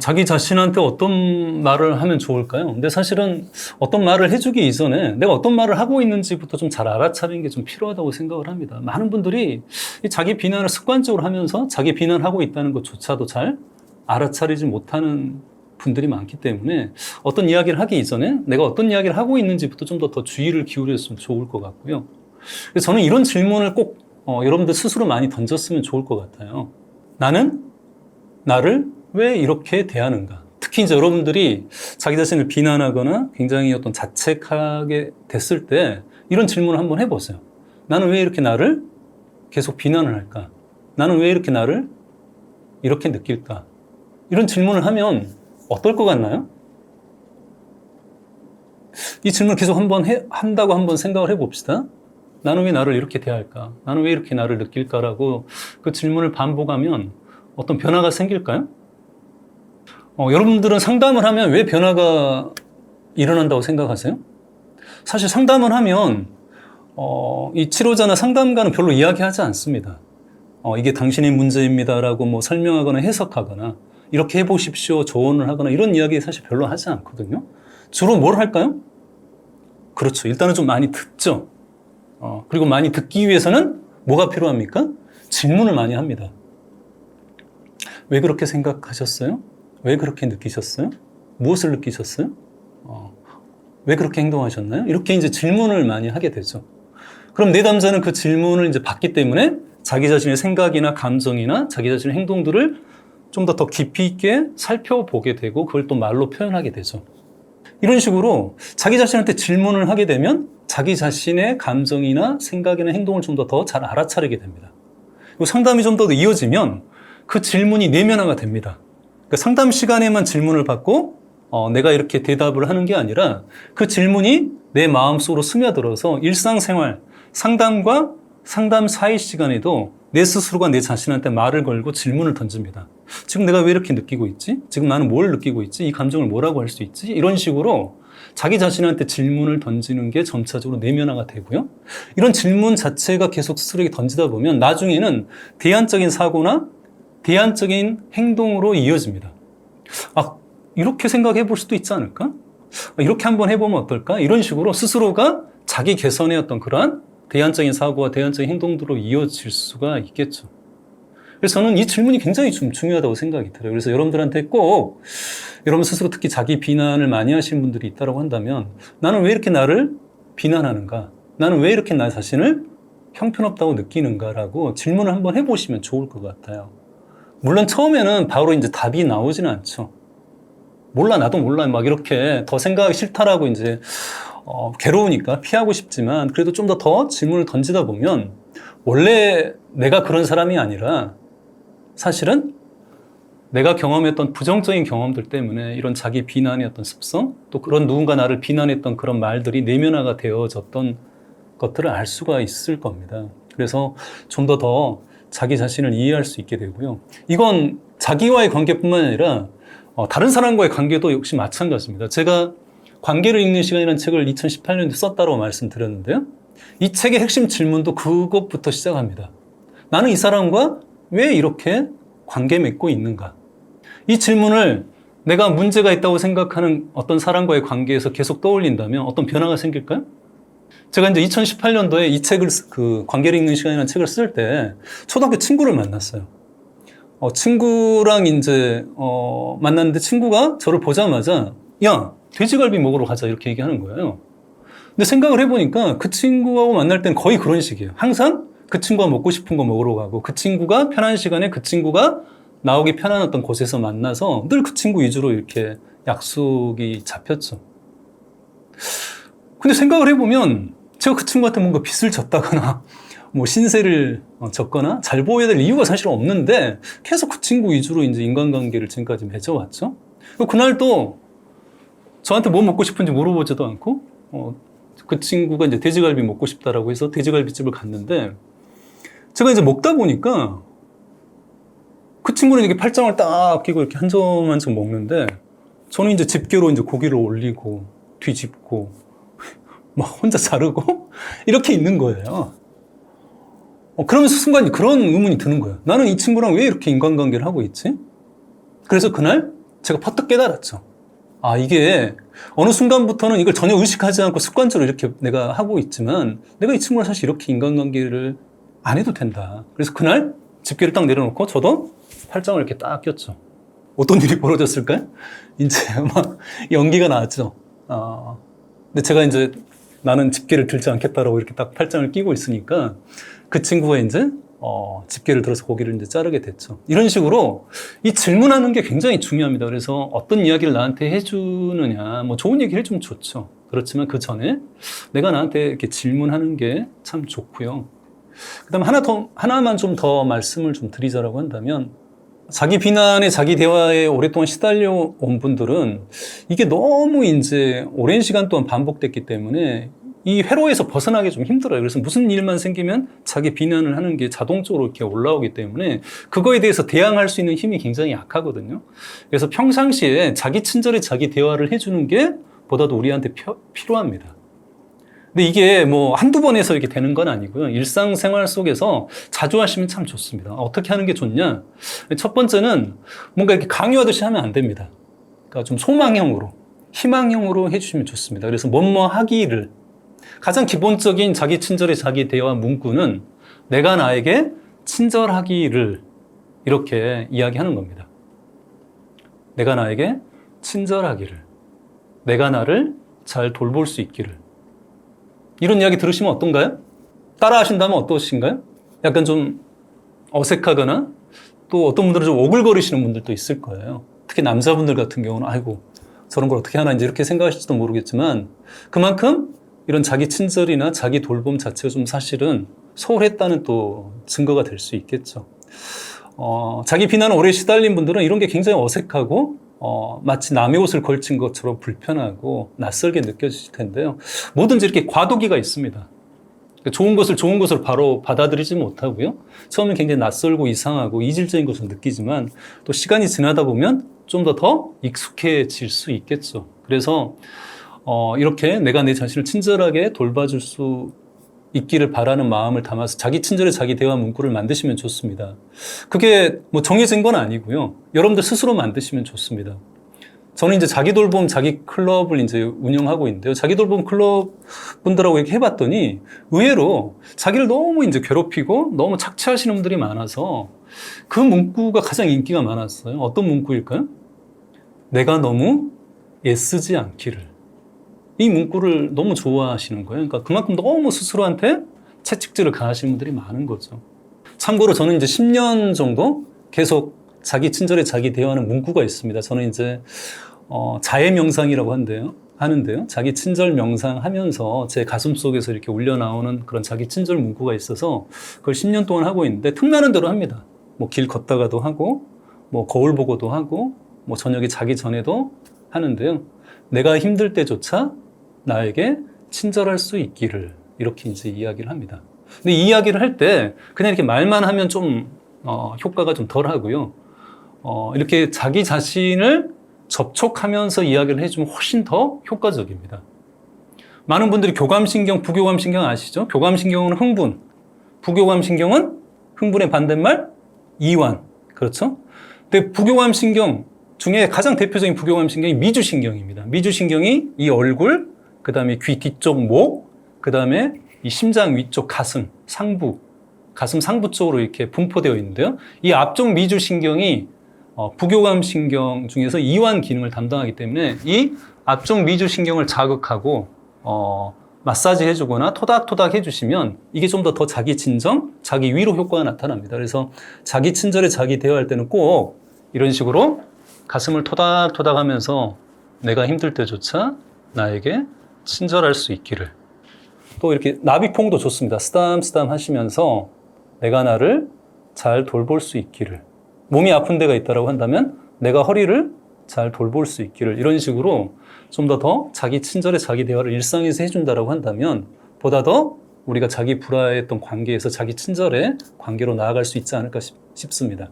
자기 자신한테 어떤 말을 하면 좋을까요? 근데 사실은 어떤 말을 해주기 이전에 내가 어떤 말을 하고 있는지부터 좀 잘 알아차리는 게 좀 필요하다고 생각을 합니다. 많은 분들이 이 자기 비난을 습관적으로 하면서 자기 비난하고 있다는 것조차도 잘 알아차리지 못하는 분들이 많기 때문에 어떤 이야기를 하기 이전에 내가 어떤 이야기를 하고 있는지부터 좀 더 주의를 기울였으면 좋을 것 같고요. 그래서 저는 이런 질문을 꼭 여러분들 스스로 많이 던졌으면 좋을 것 같아요. 나는 나를 왜 이렇게 대하는가? 특히 이제 여러분들이 자기 자신을 비난하거나 굉장히 어떤 자책하게 됐을 때 이런 질문을 한번 해보세요. 나는 왜 이렇게 나를 계속 비난을 할까? 나는 왜 이렇게 나를 이렇게 느낄까? 이런 질문을 하면 어떨 것 같나요? 이 질문을 계속 한다고 한번 생각을 해봅시다. 나는 왜 나를 이렇게 대할까? 나는 왜 이렇게 나를 느낄까라고 그 질문을 반복하면 어떤 변화가 생길까요? 여러분들은 상담을 하면 왜 변화가 일어난다고 생각하세요? 사실 상담을 하면 이 치료자나 상담가는 별로 이야기하지 않습니다. 이게 당신의 문제입니다라고 뭐 설명하거나 해석하거나 이렇게 해보십시오 조언을 하거나 이런 이야기 사실 별로 하지 않거든요. 주로 뭘 할까요? 그렇죠. 일단은 좀 많이 듣죠. 그리고 많이 듣기 위해서는 뭐가 필요합니까? 질문을 많이 합니다. 왜 그렇게 생각하셨어요? 왜 그렇게 느끼셨어요? 무엇을 느끼셨어요? 왜 그렇게 행동하셨나요? 이렇게 이제 질문을 많이 하게 되죠. 그럼 내담자는 그 질문을 이제 받기 때문에 자기 자신의 생각이나 감정이나 자기 자신의 행동들을 좀 더 깊이 있게 살펴보게 되고 그걸 또 말로 표현하게 되죠. 이런 식으로 자기 자신한테 질문을 하게 되면 자기 자신의 감정이나 생각이나 행동을 좀 더 잘 알아차리게 됩니다. 그리고 상담이 좀 더 이어지면 그 질문이 내면화가 됩니다. 그러니까 상담 시간에만 질문을 받고 내가 이렇게 대답을 하는 게 아니라 그 질문이 내 마음속으로 스며들어서 일상생활, 상담과 상담 사이 시간에도 내 스스로가 내 자신한테 말을 걸고 질문을 던집니다. 지금 내가 왜 이렇게 느끼고 있지? 지금 나는 뭘 느끼고 있지? 이 감정을 뭐라고 할 수 있지? 이런 식으로 자기 자신한테 질문을 던지는 게 점차적으로 내면화가 되고요. 이런 질문 자체가 계속 스스로에게 던지다 보면 나중에는 대안적인 사고나 대안적인 행동으로 이어집니다. 이렇게 생각해 볼 수도 있지 않을까? 이렇게 한번 해보면 어떨까? 이런 식으로 스스로가 자기 개선의 어떤 그러한 대안적인 사고와 대안적인 행동으로 이어질 수가 있겠죠. 그래서 저는 이 질문이 굉장히 좀 중요하다고 생각이 들어요. 그래서 여러분들한테 꼭 여러분 스스로 특히 자기 비난을 많이 하시는 분들이 있다고 한다면 나는 왜 이렇게 나를 비난하는가? 나는 왜 이렇게 나 자신을 형편없다고 느끼는가라고 질문을 한번 해보시면 좋을 것 같아요. 물론 처음에는 바로 이제 답이 나오지는 않죠. 몰라, 나도 몰라. 막 이렇게 더 생각하기 싫다라고 이제, 괴로우니까 피하고 싶지만 그래도 좀 더 질문을 던지다 보면 원래 내가 그런 사람이 아니라 사실은 내가 경험했던 부정적인 경험들 때문에 이런 자기 비난의 어떤 습성 또 그런 누군가 나를 비난했던 그런 말들이 내면화가 되어졌던 것들을 알 수가 있을 겁니다. 그래서 좀 더 자기 자신을 이해할 수 있게 되고요. 이건 자기와의 관계뿐만 아니라 다른 사람과의 관계도 역시 마찬가지입니다. 제가 관계를 읽는 시간이라는 책을 2018년에 썼다고 말씀드렸는데요. 이 책의 핵심 질문도 그것부터 시작합니다. 나는 이 사람과 왜 이렇게 관계 맺고 있는가? 이 질문을 내가 문제가 있다고 생각하는 어떤 사람과의 관계에서 계속 떠올린다면 어떤 변화가 생길까요? 제가 이제 2018년도에 이 책을, 관계를 읽는 시간이라는 책을 쓸 때 초등학교 친구를 만났어요. 친구랑 이제, 만났는데 친구가 저를 보자마자, 야, 돼지갈비 먹으러 가자. 이렇게 얘기하는 거예요. 근데 생각을 해보니까 그 친구하고 만날 땐 거의 그런 식이에요. 항상 그 친구가 먹고 싶은 거 먹으러 가고 그 친구가 편한 시간에 그 친구가 나오기 편한 어떤 곳에서 만나서 늘 그 친구 위주로 이렇게 약속이 잡혔죠. 근데 생각을 해보면 제가 그 친구한테 뭔가 빚을 졌다거나 뭐 신세를 졌거나 잘 보여야 될 이유가 사실 없는데 계속 그 친구 위주로 이제 인간관계를 지금까지 맺어왔죠. 그날도 저한테 뭐 먹고 싶은지 물어보지도 않고 그 친구가 이제 돼지갈비 먹고 싶다라고 해서 돼지갈비집을 갔는데 제가 이제 먹다 보니까 그 친구는 이렇게 팔짱을 딱 끼고 이렇게 한 점 한 점 먹는데 저는 이제 집게로 이제 고기를 올리고 뒤집고 막 혼자 자르고 이렇게 있는 거예요. 그러면서 순간 그런 의문이 드는 거예요. 나는 이 친구랑 왜 이렇게 인간관계를 하고 있지? 그래서 그날 제가 퍼뜩 깨달았죠. 아, 이게 어느 순간부터는 이걸 전혀 의식하지 않고 습관적으로 이렇게 내가 하고 있지만 내가 이 친구랑 사실 이렇게 인간관계를 안 해도 된다. 그래서 그날 집게를 딱 내려놓고 저도 팔짱을 이렇게 딱 꼈죠. 어떤 일이 벌어졌을까요? 이제 막 연기가 나왔죠. 근데 제가 이제 나는 집게를 들지 않겠다라고 이렇게 딱 팔짱을 끼고 있으니까 그 친구가 이제 집게를 들어서 고기를 이제 자르게 됐죠. 이런 식으로 이 질문하는 게 굉장히 중요합니다. 그래서 어떤 이야기를 나한테 해주느냐, 뭐 좋은 얘기 해주면 좋죠. 그렇지만 그 전에 내가 나한테 이렇게 질문하는 게 참 좋고요. 그다음 하나만 좀 더 말씀을 좀 드리자라고 한다면 자기 비난에 자기 대화에 오랫동안 시달려 온 분들은 이게 너무 이제 오랜 시간 동안 반복됐기 때문에 이 회로에서 벗어나기 좀 힘들어요. 그래서 무슨 일만 생기면 자기 비난을 하는 게 자동적으로 이렇게 올라오기 때문에 그거에 대해서 대항할 수 있는 힘이 굉장히 약하거든요. 그래서 평상시에 자기 친절에 자기 대화를 해주는 게 보다도 우리한테 필요합니다. 근데 이게 뭐 한두 번 해서 이렇게 되는 건 아니고요. 일상생활 속에서 자주 하시면 참 좋습니다. 어떻게 하는 게 좋냐? 첫 번째는 뭔가 이렇게 강요하듯이 하면 안 됩니다. 그러니까 좀 소망형으로, 희망형으로 해주시면 좋습니다. 그래서 뭐뭐 하기를. 가장 기본적인 자기 친절의 자기 대화 문구는 내가 나에게 친절하기를 이렇게 이야기하는 겁니다. 내가 나에게 친절하기를. 내가 나를 잘 돌볼 수 있기를. 이런 이야기 들으시면 어떤가요? 따라 하신다면 어떠신가요? 약간 좀 어색하거나 또 어떤 분들은 좀 오글거리시는 분들도 있을 거예요. 특히 남자분들 같은 경우는 아이고 저런 걸 어떻게 하나 이제 이렇게 생각하실지도 모르겠지만 그만큼 이런 자기 친절이나 자기 돌봄 자체가 좀 사실은 소홀했다는 또 증거가 될 수 있겠죠. 자기 비난에 오래 시달린 분들은 이런 게 굉장히 어색하고 마치 남의 옷을 걸친 것처럼 불편하고 낯설게 느껴지실 텐데요. 뭐든지 이렇게 과도기가 있습니다. 좋은 것을 좋은 것으로 바로 받아들이지 못하고요. 처음엔 굉장히 낯설고 이상하고 이질적인 것을 느끼지만 또 시간이 지나다 보면 좀 더 익숙해질 수 있겠죠. 그래서 이렇게 내가 내 자신을 친절하게 돌봐줄 수 있기를 바라는 마음을 담아서 자기 친절의 자기 대화 문구를 만드시면 좋습니다. 그게 뭐 정해진 건 아니고요. 여러분들 스스로 만드시면 좋습니다. 저는 이제 자기 돌봄 자기 클럽을 이제 운영하고 있는데요. 자기 돌봄 클럽 분들하고 이렇게 해봤더니 의외로 자기를 너무 이제 괴롭히고 너무 착취하시는 분들이 많아서 그 문구가 가장 인기가 많았어요. 어떤 문구일까요? 내가 너무 애쓰지 않기를. 이 문구를 너무 좋아하시는 거예요. 그러니까 그만큼 너무 스스로한테 채찍질을 가하시는 분들이 많은 거죠. 참고로 저는 이제 10년 정도 계속 자기 친절에 자기 대화하는 문구가 있습니다. 저는 이제 자해 명상이라고 하는데요. 자기 친절 명상하면서 제 가슴 속에서 이렇게 울려 나오는 그런 자기 친절 문구가 있어서 그걸 10년 동안 하고 있는데 틈나는 대로 합니다. 뭐 길 걷다가도 하고, 뭐 거울 보고도 하고, 뭐 저녁에 자기 전에도 하는데요. 내가 힘들 때조차 나에게 친절할 수 있기를 이렇게 이제 이야기를 합니다. 근데 이 이야기를 할 때 그냥 이렇게 말만 하면 좀 효과가 좀 덜 하고요. 이렇게 자기 자신을 접촉하면서 이야기를 해주면 훨씬 더 효과적입니다. 많은 분들이 교감신경, 부교감신경 아시죠? 교감신경은 흥분, 부교감신경은 흥분의 반대말 이완. 그렇죠? 근데 부교감신경 중에 가장 대표적인 부교감신경이 미주신경입니다. 미주신경이 이 얼굴, 그 다음에 귀 뒤쪽 목, 그 다음에 이 심장 위쪽 가슴, 가슴 상부 쪽으로 이렇게 분포되어 있는데요. 이 앞쪽 미주신경이 부교감신경 중에서 이완 기능을 담당하기 때문에 이 앞쪽 미주신경을 자극하고 마사지 해주거나 토닥토닥 해주시면 이게 좀 더 자기 진정, 자기 위로 효과가 나타납니다. 그래서 자기 친절에 자기 대화할 때는 꼭 이런 식으로 가슴을 토닥토닥 하면서 내가 힘들 때조차 나에게 친절할 수 있기를. 또 이렇게 나비퐁도 좋습니다. 쓰담쓰담 하시면서 내가 나를 잘 돌볼 수 있기를. 몸이 아픈 데가 있다고 한다면 내가 허리를 잘 돌볼 수 있기를. 이런 식으로 좀 더 자기 친절에 자기 대화를 일상에서 해준다고 한다면 보다 더 우리가 자기 불화했던 관계에서 자기 친절의 관계로 나아갈 수 있지 않을까 싶습니다.